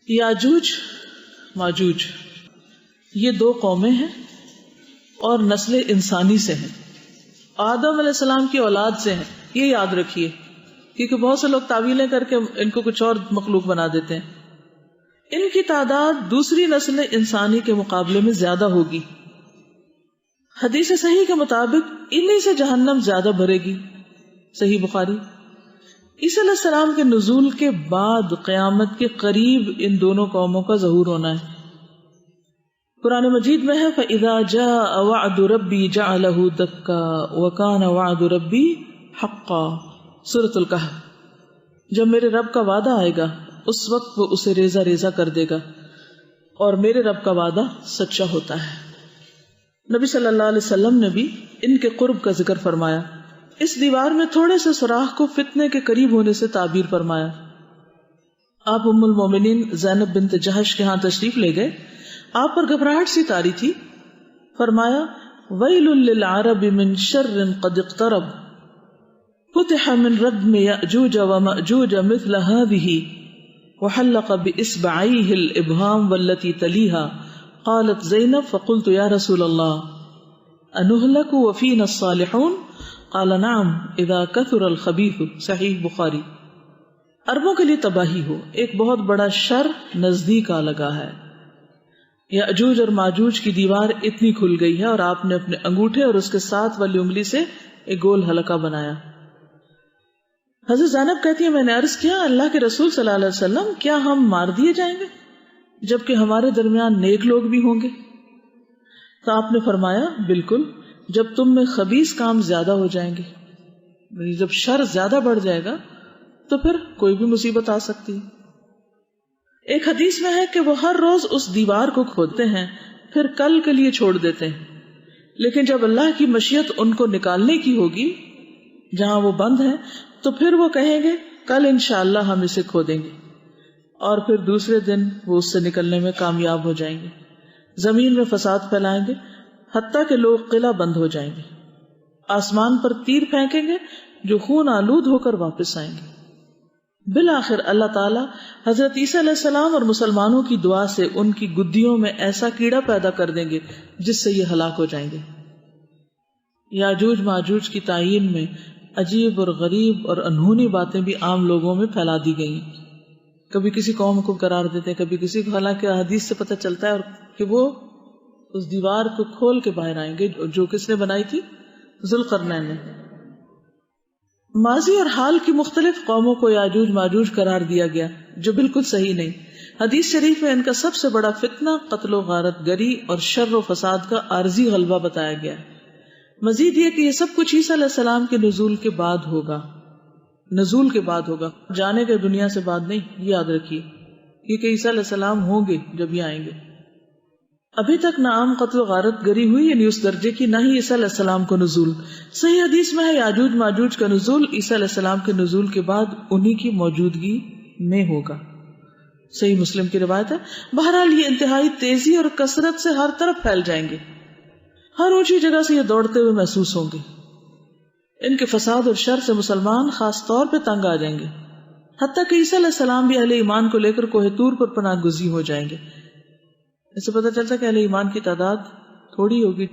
یاجوج ماجوج یہ دو قومیں ہیں اور نسل انسانی سے ہیں، آدم علیہ السلام کی اولاد سے ہیں، یہ یاد رکھیے، کیونکہ بہت سے لوگ تعویلیں کر کے ان کو کچھ اور مخلوق بنا دیتے ہیں۔ ان کی تعداد دوسری نسل انسانی کے مقابلے میں زیادہ ہوگی۔ حدیث صحیح کے مطابق انہی سے جہنم زیادہ بھرے گی، صحیح بخاری۔ عیسیٰ علیہ السلام کے نزول کے بعد قیامت کے قریب ان دونوں قوموں کا ظہور ہونا ہے۔ قرآن مجید میں ہے فَإِذَا جَاءَ وَعْدُ رَبِّي جَعَلَهُ دَكَّا وَكَانَ وَعْدُ رَبِّي حَقًّا، سورۃ الکہف۔ جب میرے رب کا وعدہ آئے گا اس وقت وہ اسے ریزہ ریزہ کر دے گا، اور میرے رب کا وعدہ سچا ہوتا ہے۔ نبی صلی اللہ علیہ وسلم نے بھی ان کے قرب کا ذکر فرمایا، اس دیوار میں تھوڑے سے سوراخ کو فتنے کے قریب ہونے سے تعبیر فرمایا۔ آپ ام المومنین زینب بنت جہش کے ہاں تشریف لے گئے، آپ پر گھبراہٹ سی طاری تھی، فرمایا ویل للعرب من شر قد اقترب فتح من ردم یأجوج ومأجوج مثل هذه وحلق بإصبعيه الإبهام والتي تليها قالت زینب فقلت یا رسول اللہ انہلک وفینا الصالحون قال نعم اذا كثر الخبیث، صحیح بخاری۔ عربوں کے لیے تباہی ہو، ایک بہت بڑا شر نزدیک آ لگا ہے۔ یاجوج اور ماجوج کی دیوار اتنی کھل گئی ہے اور آپ نے اپنے انگوٹھے اور اس کے ساتھ والی انگلی سے ایک گول حلقہ بنایا۔ حضرت زینب کہتی ہے میں نے عرض کیا اللہ کے رسول صلی اللہ علیہ وسلم کیا ہم مار دیے جائیں گے جبکہ ہمارے درمیان نیک لوگ بھی ہوں گے؟ تو آپ نے فرمایا بالکل، جب تم میں خبیث کام زیادہ ہو جائیں گے، جب شر زیادہ بڑھ جائے گا تو پھر کوئی بھی مصیبت آ سکتی ہے۔ ایک حدیث میں ہے کہ وہ ہر روز اس دیوار کو کھودتے ہیں پھر کل کے لیے چھوڑ دیتے ہیں، لیکن جب اللہ کی مشیت ان کو نکالنے کی ہوگی جہاں وہ بند ہے تو پھر وہ کہیں گے کل انشاءاللہ ہم اسے کھودیں گے، اور پھر دوسرے دن وہ اس سے نکلنے میں کامیاب ہو جائیں گے، زمین میں فساد پھیلائیں گے حتیٰ کہ لوگ قلعہ بند ہو جائیں گے، آسمان پر تیر پھینکیں گے جو خون آلود ہو کر واپس آئیں گے۔ بالآخر اللہ تعالیٰ حضرت عیسیٰ علیہ السلام اور مسلمانوں کی دعا سے ان کی گدیوں میں ایسا کیڑا پیدا کر دیں گے جس سے یہ ہلاک ہو جائیں گے۔ یاجوج ماجوج کی تعین میں عجیب اور غریب اور انہونی باتیں بھی عام لوگوں میں پھیلا دی گئی ہیں، کبھی کسی قوم کو قرار دیتے ہیں، کبھی کسی کو، حالانکہ حدیث سے پتہ چلتا ہے اور کہ وہ اس دیوار کو کھول کے باہر آئیں گے جو کس نے بنائی تھی؟ ذوالقرنین نے۔ ماضی اور حال کی مختلف قوموں کو یاجوج ماجوج قرار دیا گیا جو بالکل صحیح نہیں۔ حدیث شریف میں ان کا سب سے بڑا فتنہ قتل و غارت گری اور شر و فساد کا عارضی غلبہ بتایا گیا ہے۔ مزید یہ کہ یہ سب کچھ عیسیٰ علیہ السلام کے نزول کے بعد ہوگا، نزول کے بعد ہوگا، جانے کے دنیا سے بعد نہیں، یہ یاد رکھیے، کیونکہ عیسیٰ علیہ السلام ہوں گے جب یہ آئیں گے۔ ابھی تک نہ عام قتل و غارت گری ہوئی یعنی اس درجے کی، نہ ہی عیسیٰ علیہ السلام کو نزول۔ صحیح حدیث میں ہے یاجوج ماجوج کا نزول عیسیٰ علیہ السلام کے نزول کے بعد انہی کی موجودگی میں ہوگا، صحیح مسلم کی روایت ہے۔ بہرحال یہ انتہائی تیزی اور کثرت سے ہر طرف پھیل جائیں گے، ہر اونچی جگہ سے یہ دوڑتے ہوئے محسوس ہوں گے۔ ان کے فساد اور شر سے مسلمان خاص طور پہ تنگ آ جائیں گے، حتیٰ کہ عیسیٰ علیہ السلام بھی اہل ایمان کو لے کر کوہ طور پر پناہ گزین ہو جائیں گے۔ اس سے پتہ چلتا ہے کہ اہل ایمان کی تعداد تھوڑی ہوگی۔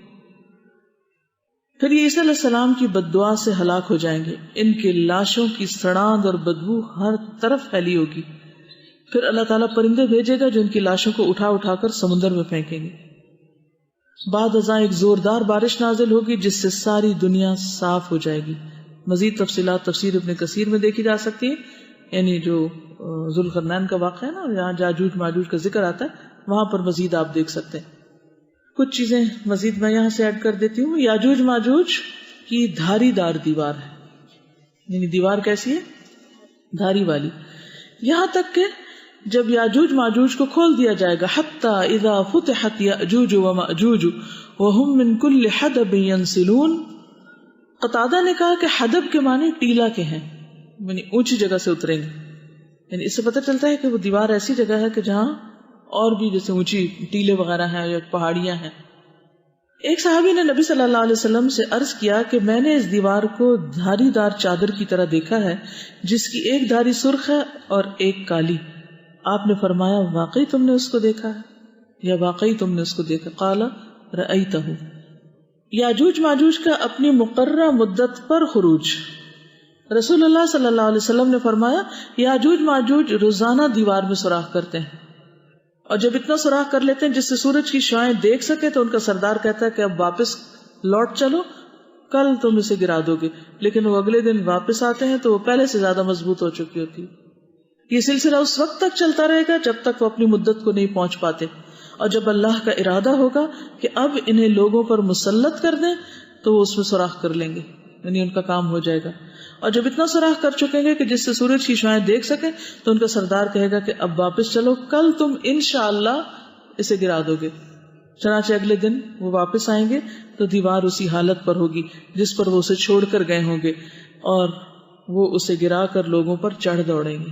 پھر یہ عیسیٰ علیہ السلام کی بد دعا سے ہلاک ہو جائیں گے، ان کے لاشوں کی سڑاند اور بدبو ہر طرف پھیلی ہوگی۔ پھر اللہ تعالیٰ پرندے بھیجے گا جو ان کی لاشوں کو اٹھا اٹھا کر سمندر میں پھینکیں گے۔ بعد ازاں ایک زوردار بارش نازل ہوگی جس سے ساری دنیا صاف ہو جائے گی۔ مزید تفصیلات تفسیر ابن کثیر میں دیکھی جا سکتی ہے، یعنی جو ذوالقرنین کا واقعہ ہے نا، جہاں یاجوج ماجوج کا ذکر آتا ہے وہاں پر مزید آپ دیکھ سکتے ہیں۔ کچھ چیزیں مزید میں یہاں سے ایڈ کر دیتی ہوں۔ یاجوج ماجوج کی دھاری دار دیوار ہے، یعنی دیوار کیسی ہے؟ دھاری والی، یہاں تک کہ جب یاجوج ماجوج کو کھول دیا جائے گا حتی اذا فتحت یاجوج وماجوج وهم من کل حدب ینسلون۔ قتادہ نے کہا کہ حدب کے معنی ٹیلا کے ہیں، یعنی اونچی جگہ سے اتریں گے، یعنی اس سے پتہ چلتا ہے کہ وہ دیوار ایسی جگہ ہے کہ جہاں اور بھی جیسے اونچی ٹیلے وغیرہ ہیں یا پہاڑیاں ہیں۔ ایک صحابی نے نبی صلی اللہ علیہ وسلم سے عرض کیا کہ میں نے اس دیوار کو دھاری دار چادر کی طرح دیکھا ہے جس کی ایک دھاری سرخ ہے اور ایک کالی، آپ نے فرمایا واقعی تم نے اس کو دیکھا ہے یا واقعی تم نے اس کو دیکھا؟ قال رأیتہ. یاجوج ماجوج کا اپنی مقررہ مدت پر خروج. رسول اللہ صلی اللہ علیہ وسلم نے فرمایا یاجوج ماجوج روزانہ دیوار میں سوراخ کرتے ہیں، اور جب اتنا سوراخ کر لیتے ہیں جس سے سورج کی شعاعیں دیکھ سکے تو ان کا سردار کہتا ہے کہ اب واپس لوٹ چلو، کل تم اسے گرا دو گے. لیکن وہ اگلے دن واپس آتے ہیں تو وہ پہلے سے زیادہ مضبوط ہو چکی ہوتی. یہ سلسلہ اس وقت تک چلتا رہے گا جب تک وہ اپنی مدت کو نہیں پہنچ پاتے، اور جب اللہ کا ارادہ ہوگا کہ اب انہیں لوگوں پر مسلط کر دیں تو وہ اس میں سوراخ کر لیں گے، یعنی ان کا کام ہو جائے گا. اور جب اتنا سوراخ کر چکیں گے کہ جس سے سورج کی شعاعیں دیکھ سکیں تو ان کا سردار کہے گا کہ اب واپس چلو، کل تم انشاءاللہ اسے گرا دو گے. چنانچہ اگلے دن وہ واپس آئیں گے تو دیوار اسی حالت پر ہوگی جس پر وہ اسے چھوڑ کر گئے ہوں گے، اور وہ اسے گرا کر لوگوں پر چڑھ دوڑیں گے.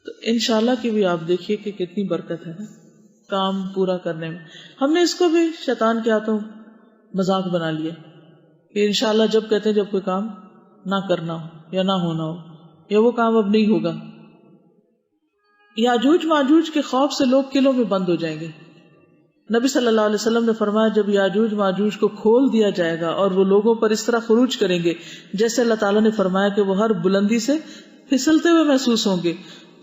تو انشاءاللہ کی بھی آپ دیکھیے کہ کتنی برکت ہے کام پورا کرنے میں. ہم نے اس کو بھی شیطان کے ہاتھوں مذاق بنا لیا کہ انشاءاللہ جب کہتے ہیں جب کوئی کام نہ کرنا ہو یا نہ ہونا ہو یا وہ کام اب نہیں ہوگا. یاجوج ماجوج کے خوف سے لوگ قلعوں میں بند ہو جائیں گے. نبی صلی اللہ علیہ وسلم نے فرمایا جب یاجوج ماجوج کو کھول دیا جائے گا اور وہ لوگوں پر اس طرح خروج کریں گے جیسے اللہ تعالیٰ نے فرمایا کہ وہ ہر بلندی سے پھسلتے ہوئے محسوس ہوں گے،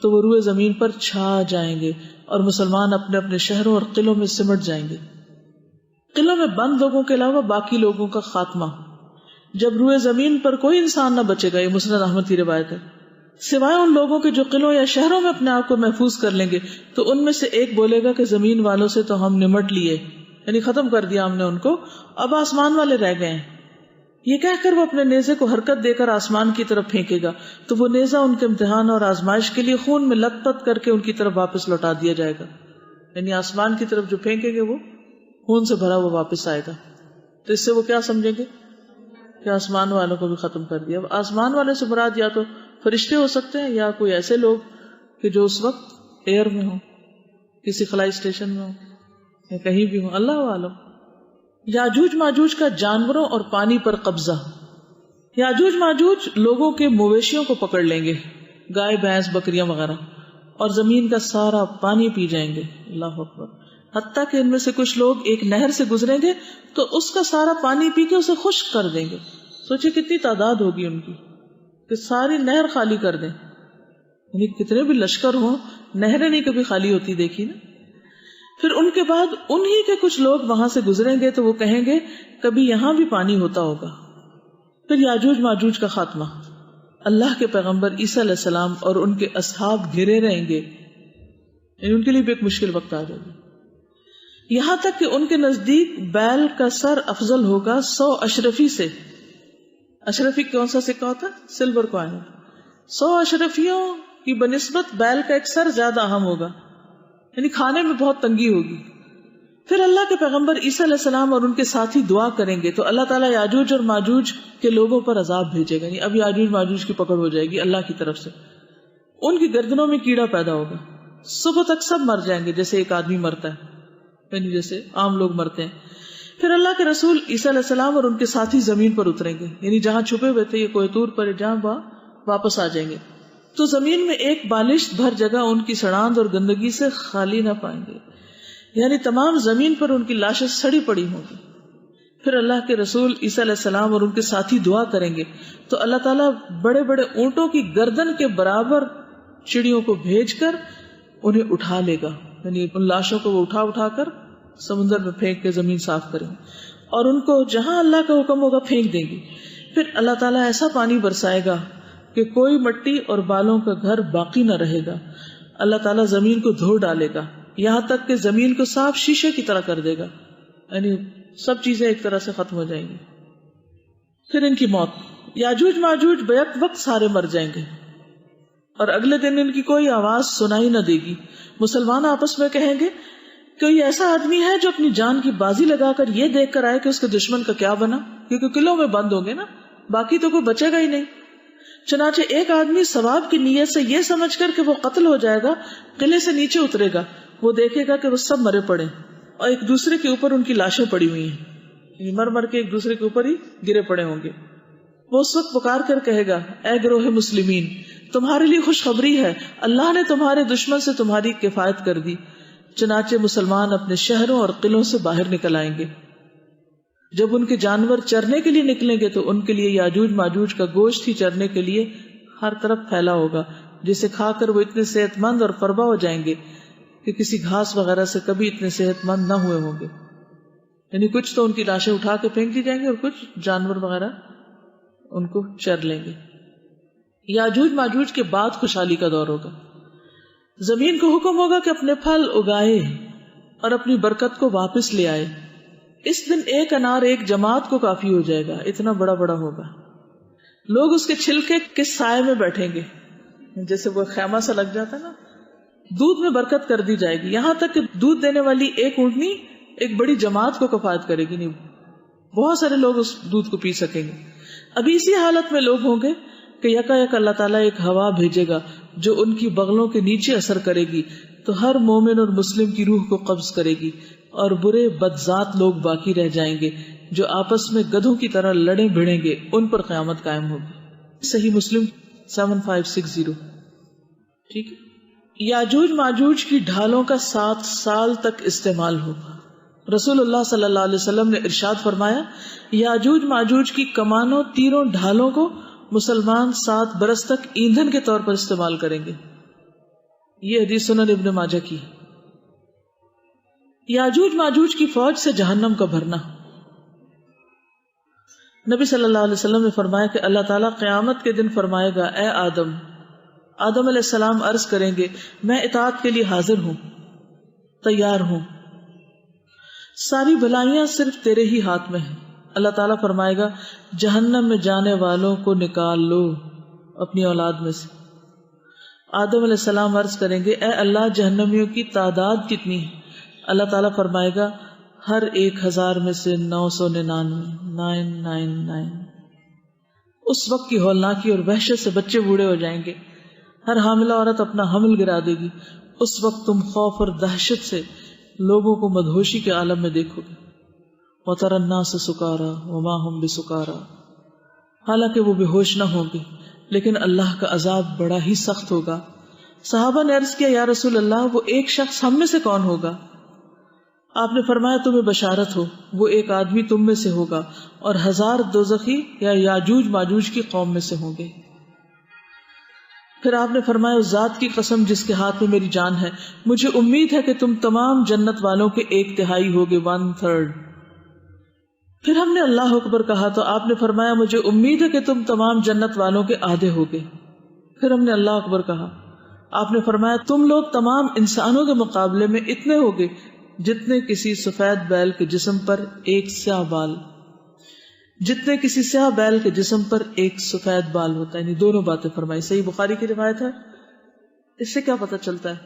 تو وہ روئے زمین پر چھا جائیں گے اور مسلمان اپنے اپنے شہروں اور قلعوں میں سمٹ جائیں گے. قلعوں میں بند لوگوں کے علاوہ باقی لوگوں کا خاتمہ. جب روئے زمین پر کوئی انسان نہ بچے گا، یہ مسند احمد کی روایت ہے، سوائے ان لوگوں کے جو قلعوں یا شہروں میں اپنے آپ کو محفوظ کر لیں گے، تو ان میں سے ایک بولے گا کہ زمین والوں سے تو ہم نمٹ لیے، یعنی ختم کر دیا ہم نے ان کو، اب آسمان والے رہ گئے ہیں. یہ کہہ کر وہ اپنے نیزے کو حرکت دے کر آسمان کی طرف پھینکے گا تو وہ نیزہ ان کے امتحان اور آزمائش کے لیے خون میں لت پت کر کے ان کی طرف واپس لوٹا دیا جائے گا. یعنی آسمان کی طرف جو پھینکیں گے وہ خون سے بھرا وہ واپس آئے گا. تو اس سے وہ کیا سمجھیں گے کہ آسمان والوں کو بھی ختم کر دیا. اب آسمان والے سے مراد یا تو فرشتے ہو سکتے ہیں یا کوئی ایسے لوگ کہ جو اس وقت ایئر میں ہوں، کسی خلائی اسٹیشن میں ہوں یا کہیں بھی ہوں، اللہ عالم. یاجوج ماجوج کا جانوروں اور پانی پر قبضہ. یاجوج ماجوج لوگوں کے مویشیوں کو پکڑ لیں گے، گائے بھینس بکریاں وغیرہ، اور زمین کا سارا پانی پی جائیں گے. اللہ اکبر. حتیٰ کہ ان میں سے کچھ لوگ ایک نہر سے گزریں گے تو اس کا سارا پانی پی کے اسے خشک کر دیں گے. سوچے کتنی تعداد ہوگی ان کی کہ ساری نہر خالی کر دیں. یعنی کتنے بھی لشکر ہوں، نہریں نہیں کبھی خالی ہوتی دیکھی نا. پھر ان کے بعد انہی کے کچھ لوگ وہاں سے گزریں گے تو وہ کہیں گے کبھی یہاں بھی پانی ہوتا ہوگا. پھر یاجوج ماجوج کا خاتمہ. اللہ کے پیغمبر عیسیٰ علیہ السلام اور ان کے اصحاب گھرے رہیں گے، یعنی ان کے لیے بھی ایک مشکل وقت آ جائے گا. یہاں تک کہ ان کے نزدیک بیل کا سر افضل ہوگا 100 اشرفی سے. اشرفی کون سا سکہ ہوتا ہے؟ Silver coin. 100 اشرفیوں کی بنسبت بیل کا ایک سر زیادہ اہم ہوگا، یعنی کھانے میں بہت تنگی ہوگی. پھر اللہ کے پیغمبر عیسیٰ علیہ السلام اور ان کے ساتھی دعا کریں گے تو اللہ تعالیٰ یاجوج اور ماجوج کے لوگوں پر عذاب بھیجے گا. یعنی اب یاجوج ماجوج کی پکڑ ہو جائے گی اللہ کی طرف سے. ان کی گردنوں میں کیڑا پیدا ہوگا، صبح تک سب مر جائیں گے جیسے ایک آدمی مرتا ہے، یعنی جیسے عام لوگ مرتے ہیں. پھر اللہ کے رسول عیسیٰ علیہ السلام اور ان کے ساتھی زمین پر اتریں گے، یعنی جہاں چھپے ہوئے تھے یہ کوہ طور پر، جہاں وہاں واپس آ جائیں گے تو زمین میں ایک بالشت بھر جگہ ان کی سڑاند اور گندگی سے خالی نہ پائیں گے، یعنی تمام زمین پر ان کی لاشیں سڑی پڑی ہوں گی. پھر اللہ کے رسول عیسیٰ علیہ السلام اور ان کے ساتھی دعا کریں گے تو اللہ تعالیٰ بڑے بڑے اونٹوں کی گردن کے برابر چڑیوں کو بھیج کر انہیں اٹھا لے گا، یعنی ان لاشوں کو وہ اٹھا کر سمندر میں پھینک کے زمین صاف کریں گے اور ان کو جہاں اللہ کا حکم ہوگا پھینک دیں گے. پھر اللہ تعالیٰ ایسا پانی برسائے گا کہ کوئی مٹی اور بالوں کا گھر باقی نہ رہے گا. اللہ تعالیٰ زمین کو دھو ڈالے گا یہاں تک کہ زمین کو صاف شیشے کی طرح کر دے گا، یعنی سب چیزیں ایک طرح سے ختم ہو جائیں گی. پھر ان کی موت. یاجوج ماجوج بیک وقت سارے مر جائیں گے اور اگلے دن ان کی کوئی آواز سنائی نہ دے گی. مسلمان آپس میں کہیں گے کوئی ایسا آدمی ہے جو اپنی جان کی بازی لگا کر یہ دیکھ کر آئے کہ اس کے دشمن کا کیا بنا، کیونکہ قلعوں میں بند ہوں گے نا، باقی تو کوئی بچے گا ہی نہیں. چنانچہ ایک آدمی ثواب کی نیت سے یہ سمجھ کر کہ وہ قتل ہو جائے گا قلعے سے نیچے اترے گا. وہ دیکھے گا کہ وہ سب مرے پڑے اور ایک دوسرے کے اوپر ان کی لاشیں پڑی ہوئی ہیں، یعنی مر مر کے ایک دوسرے کے اوپر ہی گرے پڑے ہوں گے. وہ اس وقت پکار کر کہے گا اے گروہ مسلمین تمہارے لیے خوشخبری ہے، اللہ نے تمہارے دشمن سے تمہاری کفایت کر دی، چنانچہ مسلمان اپنے شہروں اور قلعوں سے باہر نکل آئیں گے۔ جب ان کے جانور چرنے کے لیے نکلیں گے تو ان کے لیے یاجوج ماجوج کا گوشت ہی چرنے کے لیے ہر طرف پھیلا ہوگا، جسے کھا کر وہ اتنے صحت مند اور فربا ہو جائیں گے کہ کسی گھاس وغیرہ سے کبھی اتنے صحت مند نہ ہوئے ہوں گے۔ یعنی کچھ تو ان کی لاشیں اٹھا کے پھینک دی جائیں گے اور کچھ جانور وغیرہ ان کو چر لیں گے۔ یاجوج ماجوج کے بعد خوشحالی کا دور ہوگا۔ زمین کو حکم ہوگا کہ اپنے پھل اگائے اور اپنی برکت کو واپس لے آئے۔ اس دن ایک انار ایک جماعت کو کافی ہو جائے گا، اتنا بڑا بڑا ہوگا۔ لوگ اس کے چھلکے کے سائے میں بیٹھیں گے، جیسے وہ خیمہ سا لگ جاتا ہے نا۔ دودھ میں برکت کر دی جائے گی، یہاں تک کہ دودھ دینے والی ایک اونٹنی ایک بڑی جماعت کو کفایت کرے گی، نہیں بہت سارے لوگ اس دودھ کو پی سکیں گے۔ ابھی اسی حالت میں لوگ ہوں گے کہ یکا یک اللہ تعالیٰ ایک ہوا بھیجے گا جو ان کی بغلوں کے نیچے اثر کرے گی تو ہر مومن اور مسلم کی روح کو قبض کرے گی، اور برے بدذات لوگ باقی رہ جائیں گے جو آپس میں گدھوں کی طرح لڑیں بھڑیں گے، ان پر قیامت قائم ہوگی۔ صحیح مسلم 7560۔ ٹھیک ہے۔ یاجوج ماجوج کی ڈھالوں کا 7 سال تک استعمال ہوگا۔ رسول اللہ صلی اللہ علیہ وسلم نے ارشاد فرمایا یاجوج ماجوج کی کمانوں تیروں ڈھالوں کو مسلمان 7 برس تک ایندھن کے طور پر استعمال کریں گے۔ یہ حدیث سنن ابن ماجہ کی۔ یاجوج ماجوج کی فوج سے جہنم کا بھرنا۔ نبی صلی اللہ علیہ وسلم نے فرمایا کہ اللہ تعالیٰ قیامت کے دن فرمائے گا اے آدم۔ آدم علیہ السلام عرض کریں گے میں اطاعت کے لیے حاضر ہوں، تیار ہوں، ساری بھلائیاں صرف تیرے ہی ہاتھ میں ہیں۔ اللہ تعالیٰ فرمائے گا جہنم میں جانے والوں کو نکال لو اپنی اولاد میں سے۔ آدم علیہ السلام عرض کریں گے اے اللہ جہنمیوں کی تعداد کتنی ہے؟ اللہ تعالیٰ فرمائے گا ہر 1000 میں سے 999۔ اس وقت کی ہولناکی اور وحشت سے بچے بوڑھے ہو جائیں گے، ہر حاملہ عورت اپنا حمل گرا دے گی۔ اس وقت تم خوف اور دہشت سے لوگوں کو مدہوشی کے عالم میں دیکھو گے۔ وَتَرَى النَّاسَ سُكَارَىٰ وَمَا هُمْ بِسُكَارَىٰ، حالانکہ وہ بے ہوش نہ ہوں گے لیکن اللہ کا عذاب بڑا ہی سخت ہوگا۔ صحابہ نے عرض کیا یا رسول اللہ وہ ایک شخص ہم میں سے کون ہوگا؟ آپ نے فرمایا تمہیں بشارت ہو، وہ ایک آدمی تم میں سے ہوگا اور 1000 دوزخی یا یاجوج ماجوج کی قوم میں سے ہوں گے۔ پھر آپ نے فرمایا اس ذات کی قسم جس کے ہاتھ میں میری جان ہے، مجھے امید ہے کہ تم تمام جنت والوں کے 1/3 ہوگے، 1/3۔ پھر ہم نے اللہ اکبر کہا تو آپ نے فرمایا مجھے امید ہے کہ تم تمام جنت والوں کے آدھے ہوگے۔ پھر ہم نے اللہ اکبر کہا، آپ نے فرمایا تم لوگ تمام انسانوں کے مقابلے میں اتنے ہوگے جتنے کسی سفید بیل کے جسم پر ایک سیاہ بال، جتنے کسی سیاہ بیل کے جسم پر ایک سفید بال ہوتا ہے، یعنی دونوں باتیں فرمائی۔ صحیح بخاری کی روایت ہے۔ اس سے کیا پتہ چلتا ہے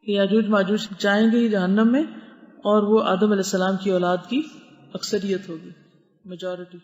کہ یاجوج ماجوج جائیں گے ہی جہنم میں، اور وہ آدم علیہ السلام کی اولاد کی اکثریت ہوگی، میجورٹی۔